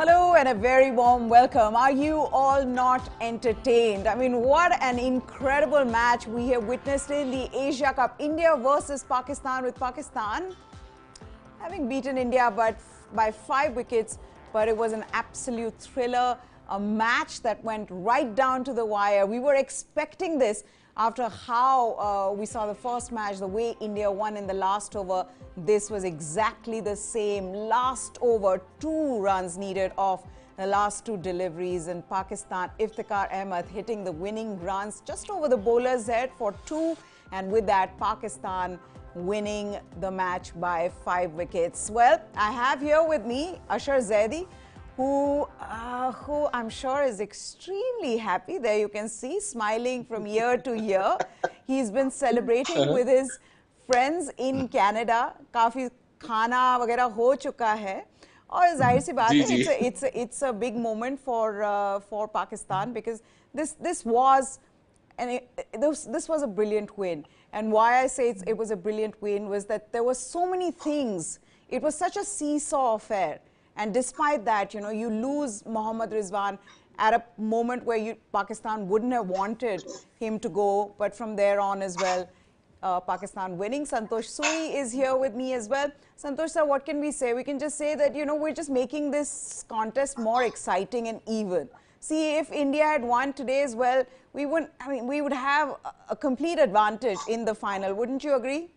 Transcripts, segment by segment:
Hello and a very warm welcome. Are you all not entertained? I mean, what an incredible match we have witnessed in the Asia Cup. India versus Pakistan, with Pakistan having beaten India but by 5 wickets. But it was an absolute thriller, a match that went right down to the wire. We were expecting this after how we saw the first match, the way India won in the last over. This was exactly the same. Last over, 2 runs needed off the last 2 deliveries, and Pakistan, Iftikhar Ahmed hitting the winning runs just over the bowler's head for 2, and with that, Pakistan winning the match by 5 wickets. Well, I have here with me Ashar Zaidi, who I'm sure is extremely happy. There you can see, smiling from ear to ear. He's been celebrating with his friends in Canada. काफी खाना वगैरह हो चुका है, और जाहिर सी बात है, it's a big moment for Pakistan, because this was a brilliant win. And why I say it was a brilliant win was that there were so many things. It was such a seesaw affair. And despite that, you lose Mohammad Rizwan at a moment where Pakistan wouldn't have wanted him to go. But from there on as well, Pakistan winning. Santosh Suri is here with me as well. Santosh sir, what can we say? We can just say that, we're just making this contest more exciting and even. See, if India had won today as well, we would have a complete advantage in the final. Wouldn't you agree?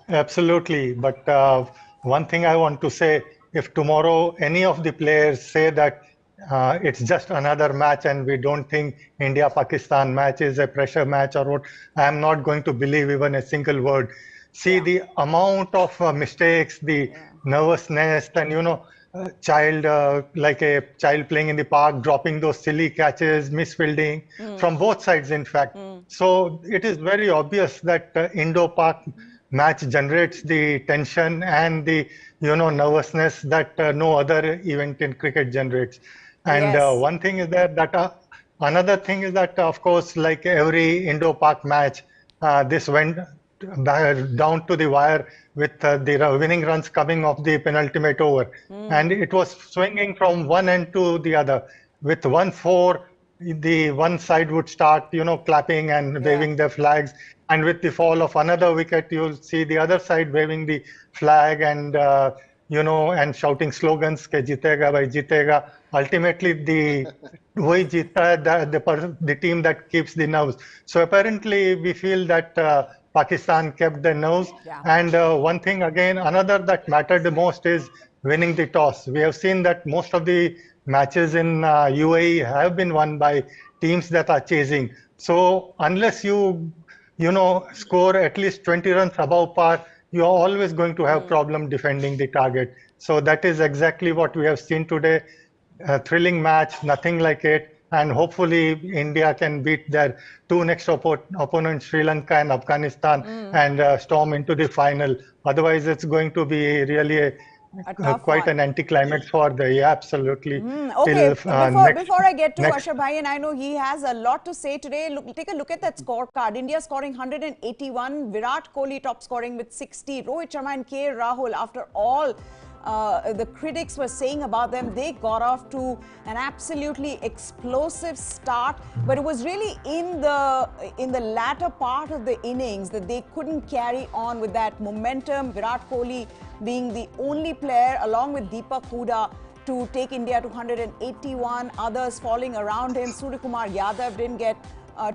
Absolutely. But one thing I want to say, if tomorrow any of the players say that it's just another match and we don't think India-Pakistan match is a pressure match or what, I'm not going to believe even a single word. See, the amount of mistakes, the nervousness, and like a child playing in the park, dropping those silly catches, misfielding from both sides, in fact. So it is very obvious that Indo-Pak match generates the tension and the nervousness that no other event in cricket generates. And one thing is that another thing is that, of course, like every Indo-Pak match, this went down to the wire with the winning runs coming off the penultimate over. And it was swinging from one end to the other. With 1-4, the one side would start, clapping and waving their flags. And with the fall of another wicket, you'll see the other side waving the flag and, and shouting slogans, ke jitega bhai jitega. Ultimately, the team that keeps the nerves. So apparently, we feel that Pakistan kept the nerves. And one thing again, another that mattered the most is winning the toss. We have seen that most of the matches in UAE have been won by teams that are chasing. So unless you score at least 20 runs above par, you are always going to have problem defending the target. So that is exactly what we have seen today. A thrilling match, nothing like it. And hopefully India can beat their 2 next opponents, Sri Lanka and Afghanistan, and storm into the final. Otherwise, it's going to be really quite an anticlimax for the absolutely. Okay, before I get to Ashar Bhai, and I know he has a lot to say today. Take a look at that scorecard. India scoring 181, Virat Kohli top scoring with 60, Rohit Sharma and K. Rahul, after all the critics were saying about them, they got off to an absolutely explosive start, but it was really in the latter part of the innings that they couldn't carry on with that momentum. Virat Kohli being the only player, along with Deepak Hooda, to take India to 181, others falling around him. Suryakumar Yadav didn't get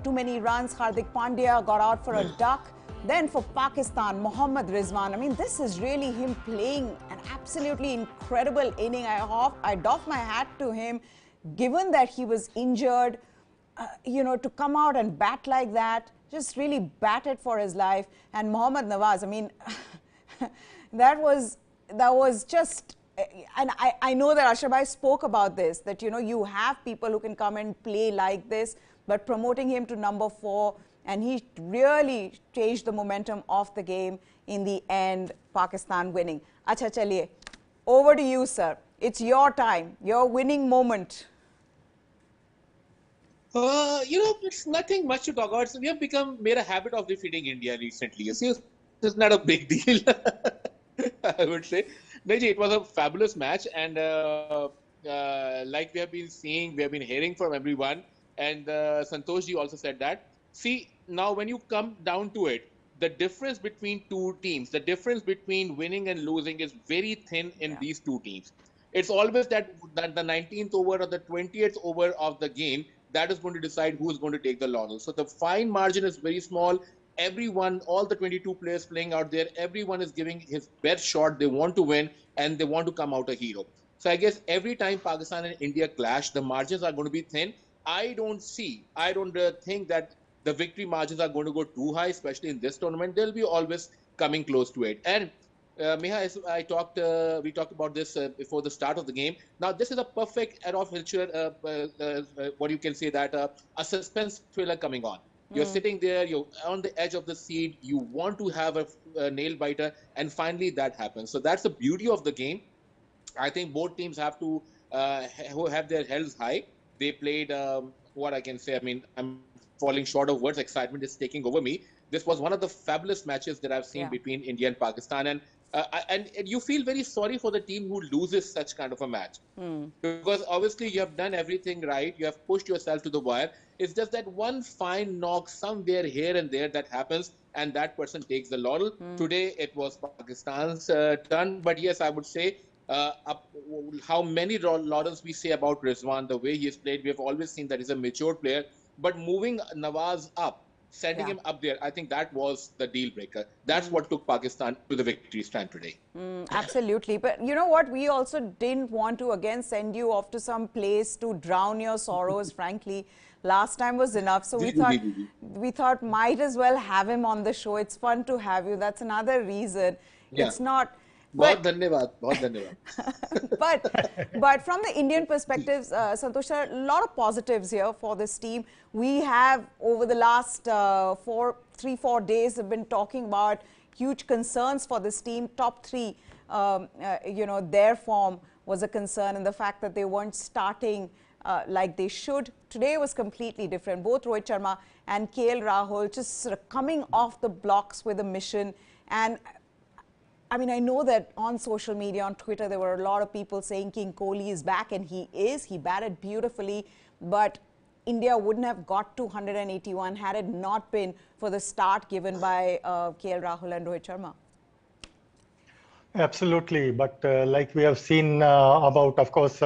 too many runs. Hardik Pandya got out for a duck. Then for Pakistan, Mohammad Rizwan, I mean, this is really him playing an absolutely incredible inning. I doff my hat to him, given that he was injured, to come out and bat like that, just really batted for his life. And Mohammad Nawaz, I mean, that was just, and I know that Ashar Bhai spoke about this, that, you have people who can come and play like this, but promoting him to number 4, and he really changed the momentum of the game in the end, Pakistan winning. Acha chaliye, over to you, sir. It's your time, your winning moment. It's nothing much to talk about. So we have made a habit of defeating India recently. It's not a big deal, I would say. No, ji, it was a fabulous match, and like we have been seeing, we have been hearing from everyone, and Santosh ji also said that. See, now when you come down to it, the difference between two teams, the difference between winning and losing is very thin in Yeah. these two teams. It's always that the 19th over or the 20th over of the game that is going to decide who is going to take the laurel. So the fine margin is very small. Everyone, all the 22 players playing out there, everyone is giving his best shot. They want to win and they want to come out a hero. So I guess every time Pakistan and India clash, the margins are going to be thin. I don't think that the victory margins are going to go too high, especially in this tournament. They'll be always coming close to it. And Miha, we talked about this before the start of the game. Now, this is a perfect Adolf Hilscher, what you can say that a suspense thriller coming on. You're sitting there, you're on the edge of the seat, you want to have a nail biter, and finally that happens. So that's the beauty of the game. I think both teams have to have their heads high. They played what I can say. I mean, I'm falling short of words. Excitement is taking over me. This was one of the fabulous matches that I've seen Yeah. between India and Pakistan, and you feel very sorry for the team who loses such kind of a match because obviously you have done everything right. You have pushed yourself to the wire. It's just that one fine knock somewhere here and there that happens, and that person takes the laurel. Today it was Pakistan's turn, but yes, I would say how many laurels we say about Rizwan, the way he has played. We have always seen that he's a mature player, but moving Nawaz up, sending Yeah. him up there, I think that was the deal breaker. That's what took Pakistan to the victory stand today. Absolutely. But you know what? We also didn't want to again send you off to some place to drown your sorrows, frankly. Last time was enough. So we thought might as well have him on the show. It's fun to have you. That's another reason. Yeah. It's not बहुत but धन्यवाद बहुत धन्यवाद but from the Indian perspective, Santosh, there are a lot of positives here for this team. We have over the last 4 days have been talking about huge concerns for this team. Top three, their form was a concern, and the fact that they weren't starting like they should. Today was completely different. Both Rohit Sharma and KL Rahul just sort of coming off the blocks with a mission. And I mean, I know that on social media, on Twitter, there were a lot of people saying King Kohli is back, and he is. He batted beautifully, but India wouldn't have got to 181 had it not been for the start given by KL Rahul and Rohit Sharma. Absolutely, but like we have seen of course,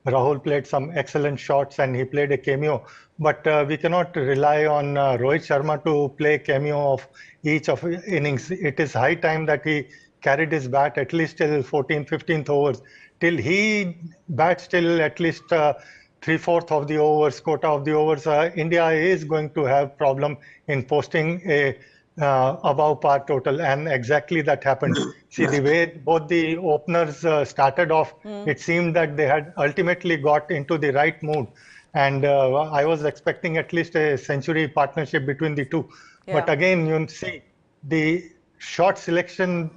Rahul played some excellent shots and he played a cameo, but we cannot rely on Rohit Sharma to play cameo of each of innings. It is high time that he carried his bat at least till 14th, 15th overs. Till he bats till at least 3/4 of the overs, quota of the overs, India is going to have problem in posting a above par total, and exactly that happened. See, the way both the openers started off, it seemed that they had ultimately got into the right mood. And I was expecting at least a century partnership between the two. Yeah. But again, you see, the shot selection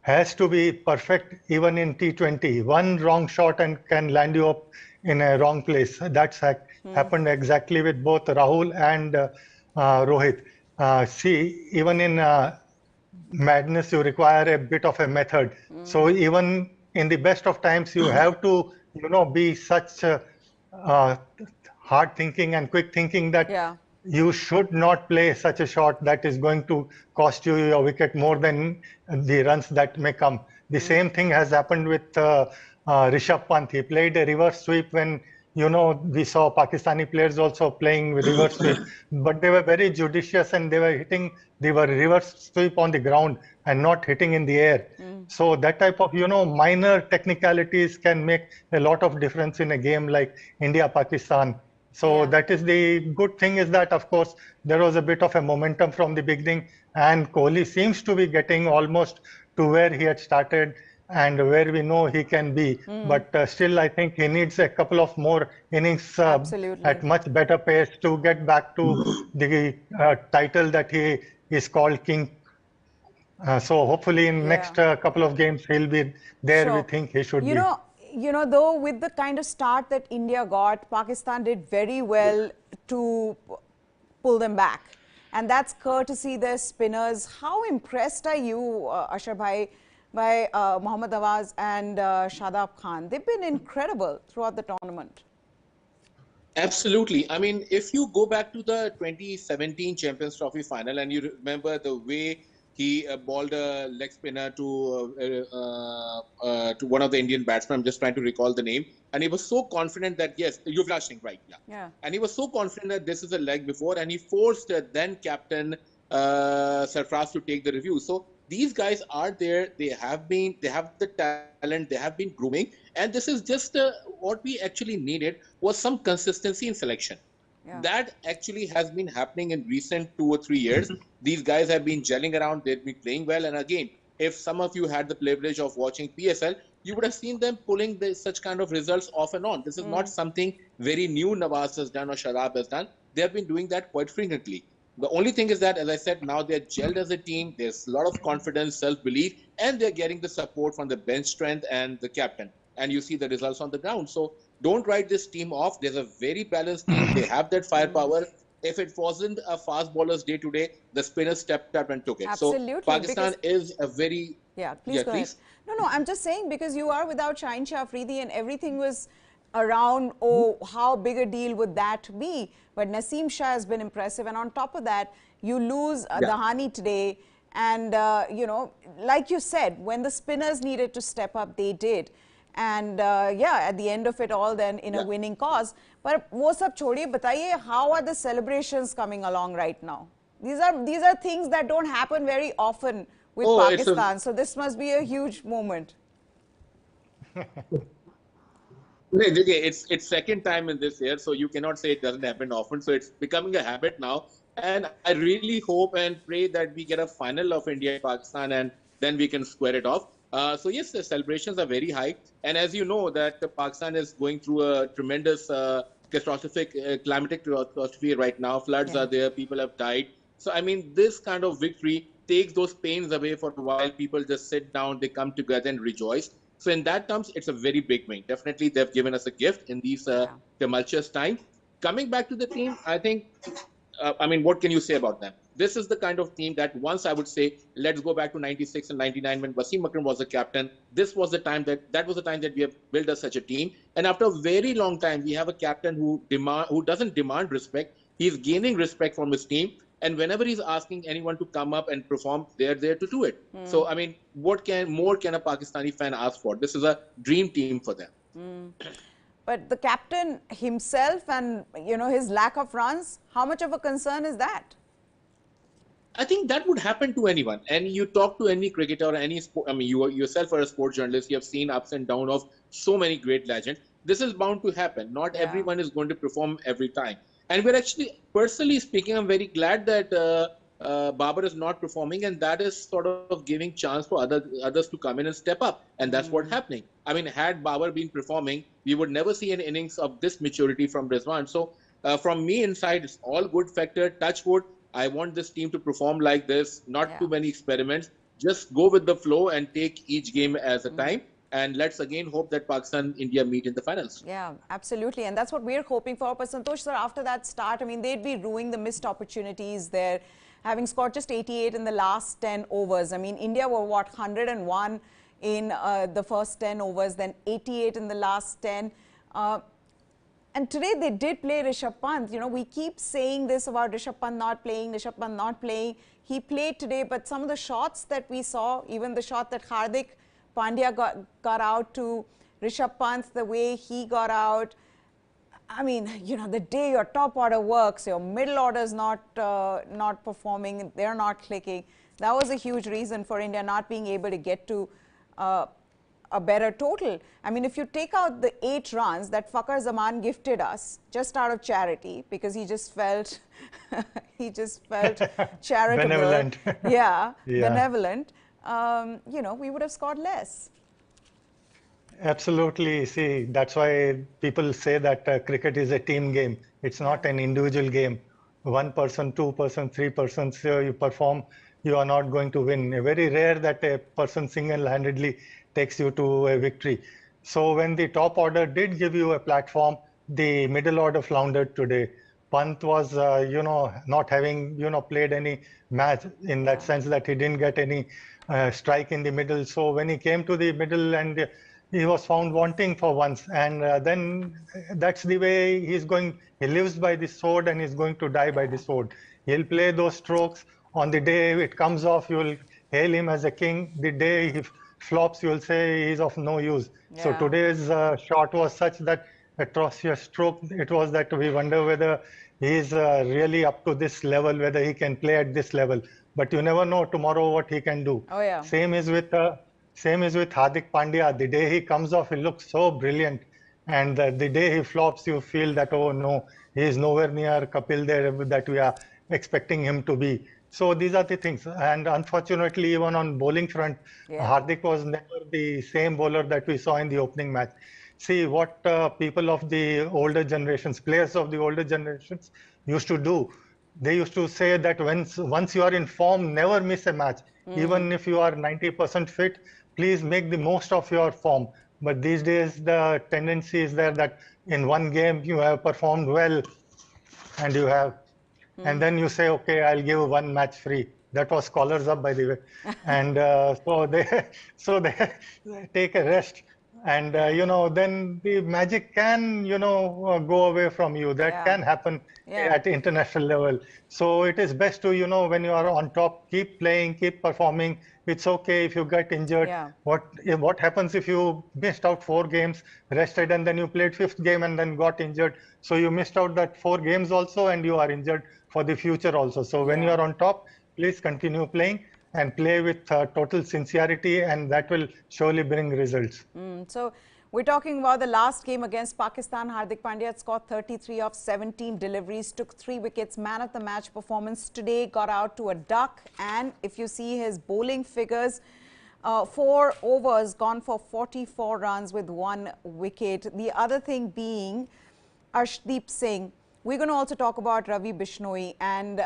has to be perfect even in T20. One wrong shot and can land you up in a wrong place. That's happened exactly with both Rahul and Rohit. See, even in madness, you require a bit of a method. So even in the best of times, you have to, be such hard thinking and quick thinking that Yeah. you should not play such a shot that is going to cost you your wicket more than the runs that may come. The same thing has happened with Rishabh Pant. He played a reverse sweep when, we saw Pakistani players also playing with reverse sweep, but they were very judicious and they were hitting the reverse sweep on the ground and not hitting in the air. So that type of, minor technicalities can make a lot of difference in a game like India-Pakistan. So Yeah. that is the good thing, is that, of course, there was a bit of a momentum from the beginning, and Kohli seems to be getting almost to where he had started and where we know he can be. But still, I think he needs a couple of more innings Absolutely. at much better pace to get back to the title that he is called King. So hopefully in next couple of games, he'll be there. Sure. We think he should be. Though with the kind of start that India got, Pakistan did very well to pull them back. And that's courtesy their spinners. How impressed are you, Ashar Bhai, by Mohammad Nawaz and Shadab Khan. They've been incredible throughout the tournament. Absolutely. I mean, if you go back to the 2017 Champions Trophy final and you remember the way he balled a leg spinner to one of the Indian batsmen, I'm just trying to recall the name, and he was so confident that yes, Yuvraj Singh, right? Yeah. Yeah. And he was so confident that this is a leg before, and he forced then captain Sarfraz to take the review. So these guys are there. They have the talent. They have been grooming, and this is just what we actually needed was some consistency in selection. Yeah. That actually has been happening in recent 2 or 3 years. These guys have been gelling around. They've been playing well. And again, if some of you had the privilege of watching PSL, you would have seen them pulling such kind of results off and on. This is not something very new Nawaz has done or Sharab has done. They have been doing that quite frequently. The only thing is that, as I said, now they're gelled as a team. There's a lot of confidence, self-belief, and they're getting the support from the bench strength and the captain. And you see the results on the ground. So don't write this team off. There's a very balanced team. They have that firepower. If it wasn't a fast bowler's day today, the spinners stepped up and took it. Absolutely, so Pakistan is a very... Yeah, please go ahead. No, I'm just saying because you are without Shaheen Shah Afridi and everything was around, oh, how big a deal would that be? But Naseem Shah has been impressive. And on top of that, you lose Dahani today. And, you know, like you said, when the spinners needed to step up, they did. And, yeah, at the end of it all, then in a winning cause. But wo sab chhodiye, bataiye, how are the celebrations coming along right now? These are things that don't happen very often with Pakistan. So this must be a huge moment. It's second time in this year, so you cannot say it doesn't happen often. So it's becoming a habit now. And I really hope and pray that we get a final of India and Pakistan and then we can square it off. So yes, the celebrations are very high. And as you know, that Pakistan is going through a tremendous catastrophic climatic catastrophe right now. Floods are there, people have died. So, I mean, this kind of victory takes those pains away for a while. People just sit down, they come together and rejoice. So in that terms, it's a very big win. Definitely, they've given us a gift in these tumultuous times. Coming back to the team, I think, I mean, what can you say about them? This is the kind of team that once I would say, let's go back to 96 and 99 when Wasim Akram was the captain. This was the time that was the time that we have built such a team. And after a very long time, we have a captain who doesn't demand respect. He's gaining respect from his team. And whenever he's asking anyone to come up and perform, they're there to do it. So, I mean, what more can a Pakistani fan ask for? This is a dream team for them. But the captain himself and, you know, his lack of runs, how much of a concern is that? I think that would happen to anyone. And you talk to any cricketer or any sport, I mean, you yourself are a sports journalist, you have seen ups and downs of so many great legends. This is bound to happen. Not everyone is going to perform every time. And we're actually, personally speaking, I'm very glad that Babar is not performing, and that is sort of giving chance for others to come in and step up. And that's what's happening. I mean, had Babar been performing, we would never see an innings of this maturity from Rizwan. So from me inside, it's all good factor, touch wood. I want this team to perform like this, not too many experiments. Just go with the flow and take each game as a time. And let's again hope that Pakistan and India meet in the finals. Yeah, absolutely. And that's what we're hoping for. But Santosh, sir, after that start, I mean, they'd be ruining the missed opportunities there, having scored just 88 in the last 10 overs. I mean, India were, what, 101 in the first 10 overs, then 88 in the last 10. And today they did play Rishabh Pant. You know, we keep saying this about Rishabh Pant not playing, Rishabh Pant not playing. He played today, but some of the shots that we saw, even the shot that Hardik Pandya got out to Rishabh Pant, the way he got out. I mean, you know, the day your top order works, your middle order is not performing, they're not clicking. That was a huge reason for India not being able to get to a better total. I mean, if you take out the 8 runs that Fakhar Zaman gifted us just out of charity, because he just felt charitable. Benevolent. Yeah, benevolent. You know, we would have scored less. Absolutely. See, that's why people say that cricket is a team game. It's not an individual game. One person, two person, three persons, you perform, you are not going to win. Very rare that a person single-handedly takes you to a victory. So when the top order did give you a platform, the middle order floundered today. Pant was, you know, not having, you know, played any match in that sense that he didn't get any strike in the middle. So when he came to the middle and he was found wanting for once, and then that's the way he's going. He lives by the sword and he's going to die by the sword. He'll play those strokes. On the day it comes off, you'll hail him as a king. The day he flops, you'll say he's of no use. So today's shot was such that atrocious stroke it was that we wonder whether he's really up to this level, whether he can play at this level. But you never know tomorrow what he can do. Oh, yeah. Same is with Hardik Pandya. The day he comes off, he looks so brilliant, and the day he flops, you feel that, oh no, he is nowhere near Kapil Dev that we are expecting him to be. So these are the things. And unfortunately, even on bowling front, Hardik was never the same bowler that we saw in the opening match. See what people of the older generations, players of the older generations used to do. They used to say that once you are in form, never miss a match. Even if you are 90% fit, please make the most of your form. But these days, the tendency is there that in one game you have performed well, and and then you say, okay, I'll give one match free. That was collars up, by the way. And so they take a rest. And, then the magic can, go away from you. That can happen at international level. So it is best to, when you are on top, keep playing, keep performing. It's okay if you get injured. What happens if you missed out 4 games, rested, and then you played 5th game and then got injured? So you missed out that 4 games also, and you are injured for the future also. So when you are on top, please continue playing and play with total sincerity, and that will surely bring results. So we're talking about the last game against Pakistan. Hardik Pandya scored 33 of 17 deliveries, took 3 wickets, man of the match performance today, got out to a duck. And if you see his bowling figures, 4 overs, gone for 44 runs with 1 wicket. The other thing being Arshdeep Singh. We're going to also talk about Ravi Bishnoi and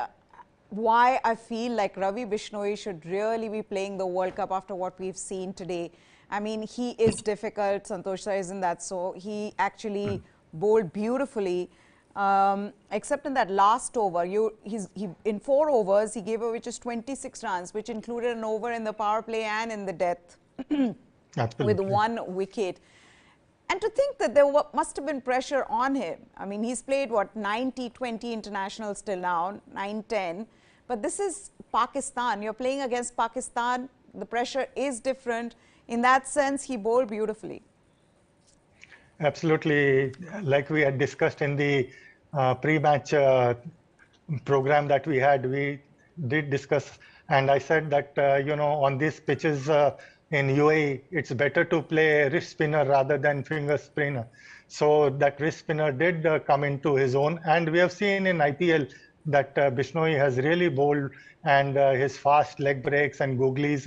why I feel like Ravi Bishnoi should really be playing the World Cup after what we've seen today. I mean, he is difficult. Santosh sir, isn't that so? He actually bowled beautifully, except in that last over. In 4 overs, he gave away just 26 runs, which included an over in the power play and in the death with 1 wicket. And to think that there must have been pressure on him. I mean, he's played, what, 90-20 internationals till now, 9-10. But this is Pakistan. You're playing against Pakistan. The pressure is different. In that sense, he bowled beautifully. Absolutely. Like we had discussed in the pre-match program that we had, we did discuss. And I said that, on these pitches, in UAE, it's better to play a wrist spinner rather than finger spinner. So that wrist spinner did come into his own. And we have seen in IPL that Bishnoi has really bowled, and his fast leg breaks and googlies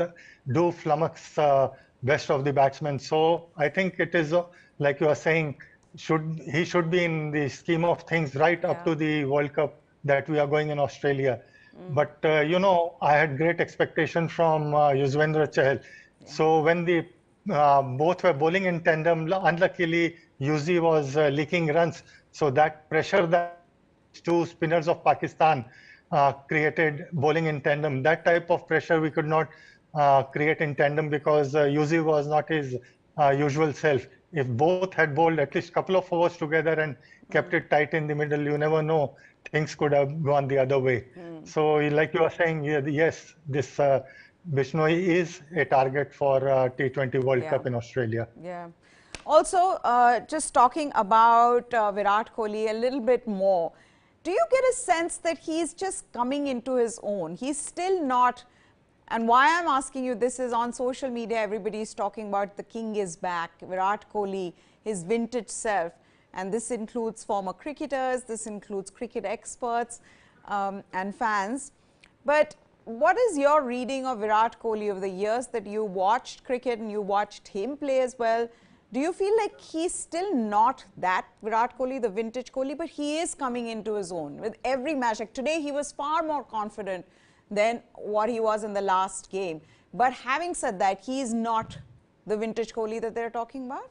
do flummox best of the batsmen. So I think it is, like you are saying, he should be in the scheme of things right up to the World Cup that we are going in Australia. But, I had great expectation from Yuzvendra Chahal. So when both were bowling in tandem, unluckily Yuzi was leaking runs. So that pressure that 2 spinners of Pakistan created bowling in tandem, that type of pressure we could not create in tandem because Yuzi was not his usual self. If both had bowled at least a couple of overs together and kept it tight in the middle, you never know, things could have gone the other way. So like you are saying, yes, this Bishnoi is a target for T20 World Cup in Australia. Also, just talking about Virat Kohli a little bit more, do you get a sense that he's just coming into his own? He's still not, and why I'm asking you this is on social media, everybody is talking about the king is back, Virat Kohli, his vintage self. And this includes former cricketers, this includes cricket experts and fans. But what is your reading of Virat Kohli over the years that you watched cricket and you watched him play as well? Do you feel like he's still not that Virat Kohli, the vintage Kohli, but he is coming into his own with every match? Like today, he was far more confident than what he was in the last game. But having said that, he is not the vintage Kohli that they're talking about?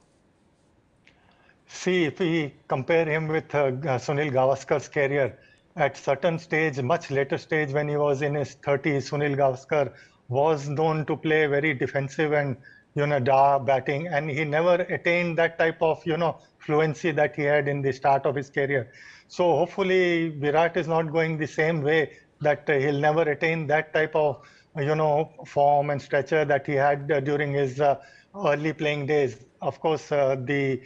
See, if we compare him with Sunil Gavaskar's career, at certain stage, much later stage when he was in his 30s, Sunil Gavaskar was known to play very defensive and, batting, and he never attained that type of, fluency that he had in the start of his career. So hopefully Virat is not going the same way, that he'll never attain that type of, form and stature that he had during his early playing days. Of course, the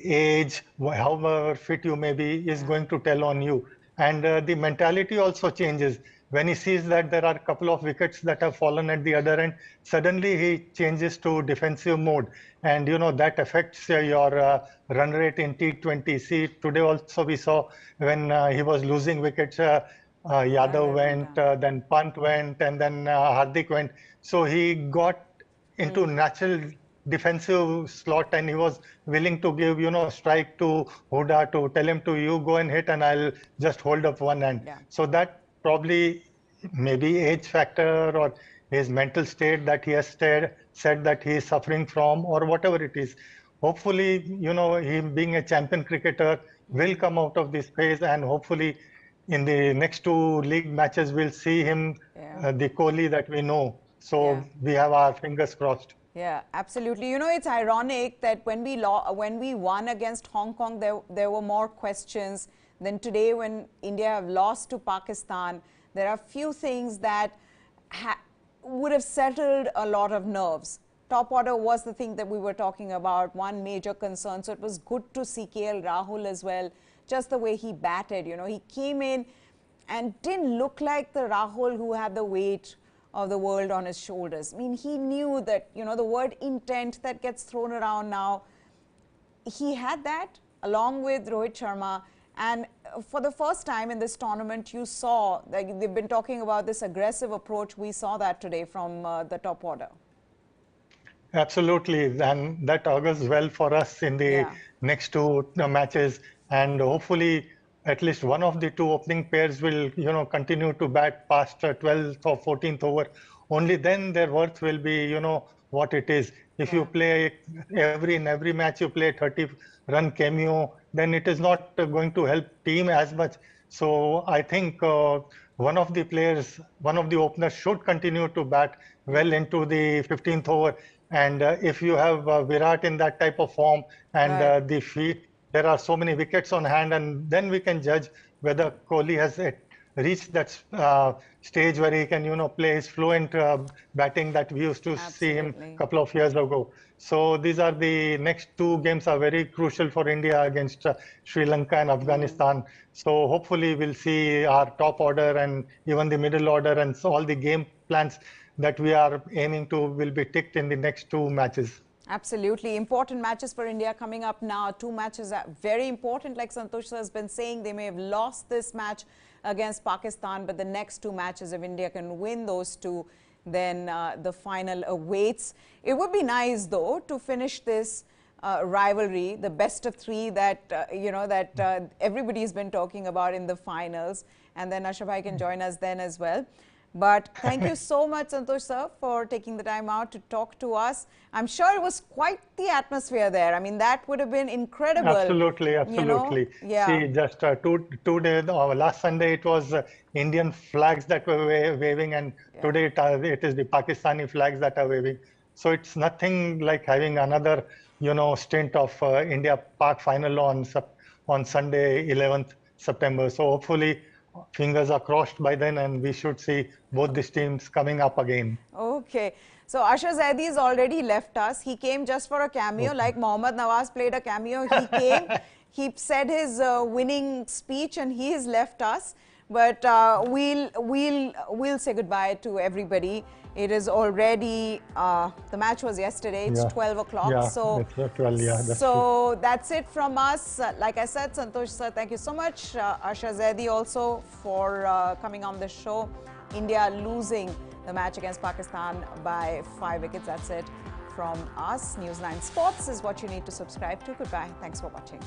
age, however fit you may be, is going to tell on you. And the mentality also changes. When he sees that there are a couple of wickets that have fallen at the other end, suddenly he changes to defensive mode. And, that affects your run rate in T20. See, today also we saw when he was losing wickets, Yadav went, then Pant went, and then Hardik went. So he got into natural defensive slot, and he was willing to give, strike to Huda to tell him to, you go and hit and I'll just hold up one hand. Yeah. So that probably maybe age factor or his mental state that he has said that he is suffering from, or whatever it is. Hopefully, him being a champion cricketer will come out of this phase, and hopefully in the next two league matches we'll see him, the Kohli that we know. So we have our fingers crossed. Yeah, absolutely. It's ironic that when we won against Hong Kong, there were more questions than today when India have lost to Pakistan. There are few things that would have settled a lot of nerves. Top order was the thing that we were talking about, one major concern. So it was good to see KL Rahul as well, just the way he batted. He came in and didn't look like the Rahul who had the weight of the world on his shoulders. I mean, he knew that, the word intent that gets thrown around now, he had that along with Rohit Sharma. And for the first time in this tournament, you saw, like, they've been talking about this aggressive approach. We saw that today from the top order. Absolutely, and that augurs well for us in the next two matches, and hopefully at least one of the two opening pairs will, continue to bat past 12th or 14th over. Only then their worth will be, what it is. If you play in every match you play 30-run cameo, then it is not going to help team as much. So I think one of the openers should continue to bat well into the 15th over. And if you have Virat in that type of form and the feet, there are so many wickets on hand, and then we can judge whether Kohli has reached that stage where he can, play his fluent batting that we used to see him a couple of years ago. So these are the next two games are very crucial for India against Sri Lanka and Afghanistan. So hopefully we'll see our top order and even the middle order and so all the game plans that we are aiming to will be ticked in the next two matches. Absolutely. Important matches for India coming up now. Two matches are very important. Like Santosh sir has been saying, they may have lost this match against Pakistan, but the next two matches, if India can win those two, then the final awaits. It would be nice, though, to finish this rivalry, the best of three that, everybody's been talking about in the finals. And then Ashraf bhai can join us then as well. But thank you so much, Santosh sir, for taking the time out to talk to us. I'm sure it was quite the atmosphere there. I mean, that would have been incredible. Absolutely, absolutely. See, just 2 days, last Sunday, it was Indian flags that were waving, and today it is the Pakistani flags that are waving. So it's nothing like having another, stint of India-Pak final on Sunday, 11th September. So hopefully, fingers are crossed by then, and we should see both these teams coming up again. Okay. So Asher Zaidi has already left us. He came just for a cameo, like Mohammad Nawaz played a cameo. He came, he said his winning speech, and he has left us. But we'll say goodbye to everybody. It is already, the match was yesterday, it's 12 o'clock. Yeah, so it's 12, that's so true. That's it from us. Like I said, Santosh sir, thank you so much. Asher Zaidi also for coming on the show. India losing the match against Pakistan by 5 wickets. That's it from us. News 9 Sports is what you need to subscribe to. Goodbye. Thanks for watching.